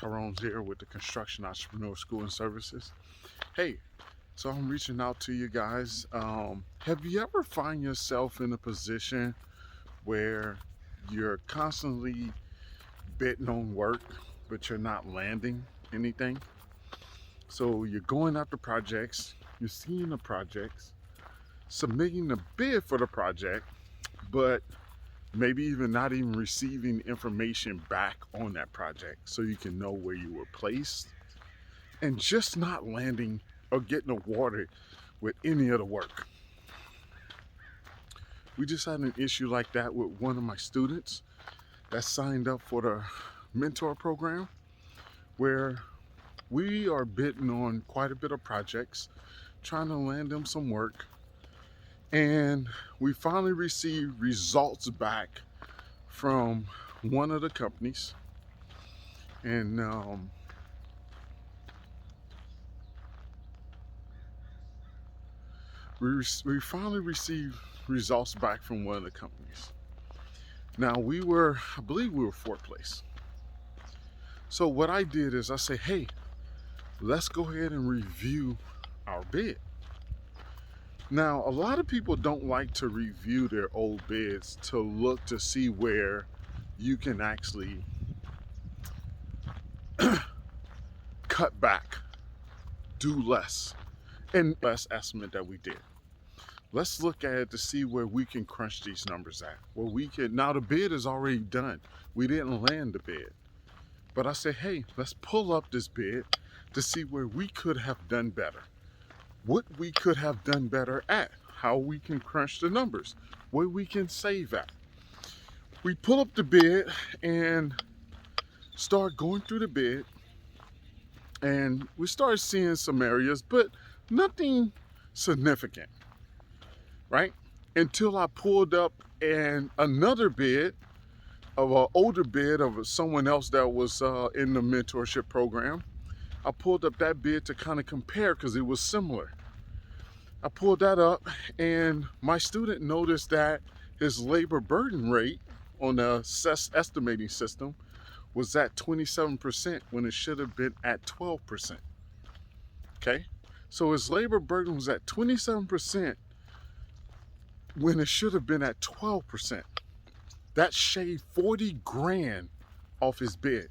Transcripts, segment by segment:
Tyrone here with the Construction Entrepreneur School and Services. Hey, so I'm reaching out to you guys. Have you ever find yourself in a position where you're constantly bidding on work, but you're not landing anything? So you're going after projects, you're seeing the projects, submitting the bid for the project, but maybe even not even receiving information back on that project so you can know where you were placed, and just not landing or getting awarded with any of the work. We just had an issue like that with one of my students that signed up for the mentor program, where we are bidding on quite a bit of projects, trying to land them some work, and we finally received results back from one of the companies, and we finally received results back from one of the companies. Now I believe we were fourth place. So what I did is I say, hey, let's go ahead and review our bid. Now, a lot of people don't like to review their old bids to look to see where you can actually cut back, do less, and less estimate that we did. Let's look at it to see where we can crunch these numbers at. Now the bid is already done. We didn't land the bid. But I say, hey, let's pull up this bid to see where we could have done better. What we could have done better at, how we can crunch the numbers, where we can save at. We pull up the bid and start going through the bid, and we start seeing some areas, but nothing significant, right? Until I pulled up another bid of an older bid of someone else that was in the mentorship program. I pulled up that bid to kind of compare because it was similar. I pulled that up, and my student noticed that his labor burden rate on the estimating system was at 27% when it should have been at 12%. Okay? So his labor burden was at 27% when it should have been at 12%. That shaved 40 grand off his bid.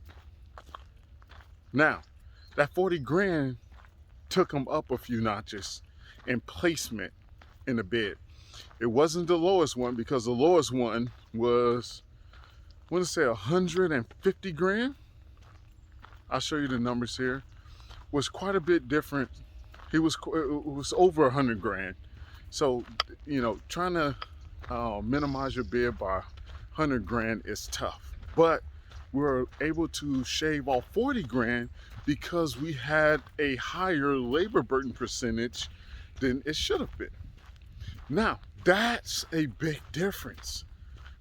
Now, that 40 grand took him up a few notches in placement in the bid. It wasn't the lowest one, because the lowest one was, I want to say 150 grand. I'll show you the numbers here. Was quite a bit different. It was over 100 grand. So, trying to minimize your bid by 100 grand is tough. But we were able to shave off 40 grand because we had a higher labor burden percentage than it should have been. Now, that's a big difference,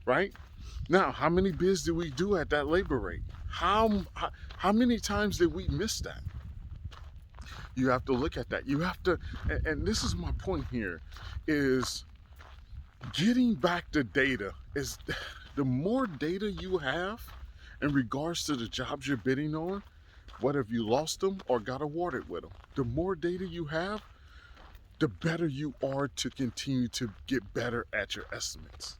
right? Now, how many bids did we do at that labor rate? How many times did we miss that? You have to look at that. You have to, and this is my point here, is getting back the data. Is the more data you have in regards to the jobs you're bidding on, whether you lost them or got awarded with them, the more data you have, the better you are to continue to get better at your estimates.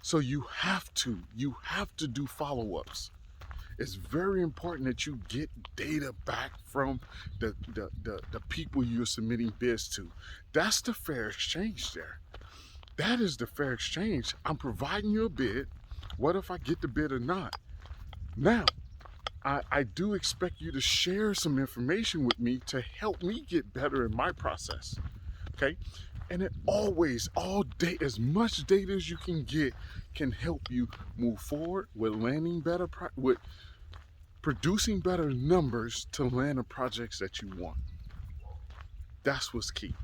So you have to do follow-ups. It's very important that you get data back from the people you're submitting bids to. That's the fair exchange there. That is the fair exchange. I'm providing you a bid. What if I get the bid or not? Now, I do expect you to share some information with me to help me get better in my process. Okay? And it always, all day, as much data as you can get can help you move forward with landing better, with producing better numbers to land the projects that you want. That's what's key.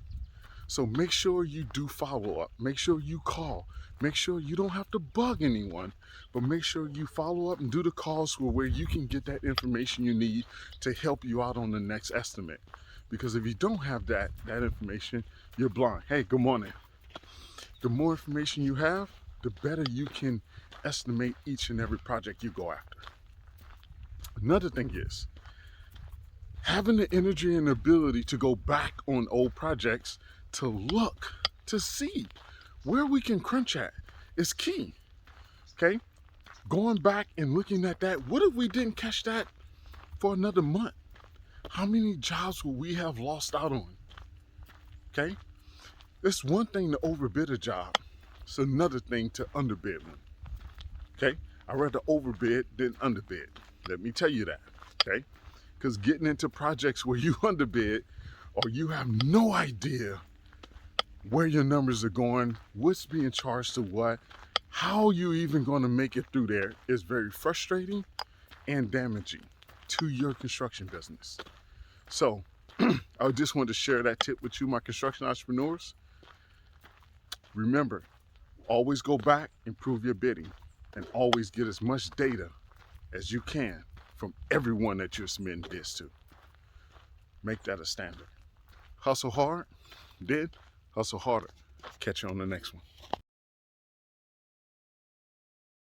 So make sure you do follow up. Make sure you call. Make sure you don't have to bug anyone, but make sure you follow up and do the calls where you can get that information you need to help you out on the next estimate. Because if you don't have that information, you're blind. Hey, good morning. The more information you have, the better you can estimate each and every project you go after. Another thing is, Having the energy and ability to go back on old projects to look, to see where we can crunch at is key. Okay? Going back and looking at that, what if we didn't catch that for another month? How many jobs would we have lost out on? Okay? It's one thing to overbid a job. It's another thing to underbid one. Okay? I'd rather overbid than underbid. Let me tell you that. Okay? Because getting into projects where you underbid or you have no idea where your numbers are going, what's being charged to what, how you even going to make it through there is very frustrating and damaging to your construction business. So I just wanted to share that tip with you, my construction entrepreneurs. Remember, always go back, improve your bidding, and always get as much data as you can from everyone that you're submitting bids to. Make that a standard. Hustle hard, then hustle harder. Catch you on the next one.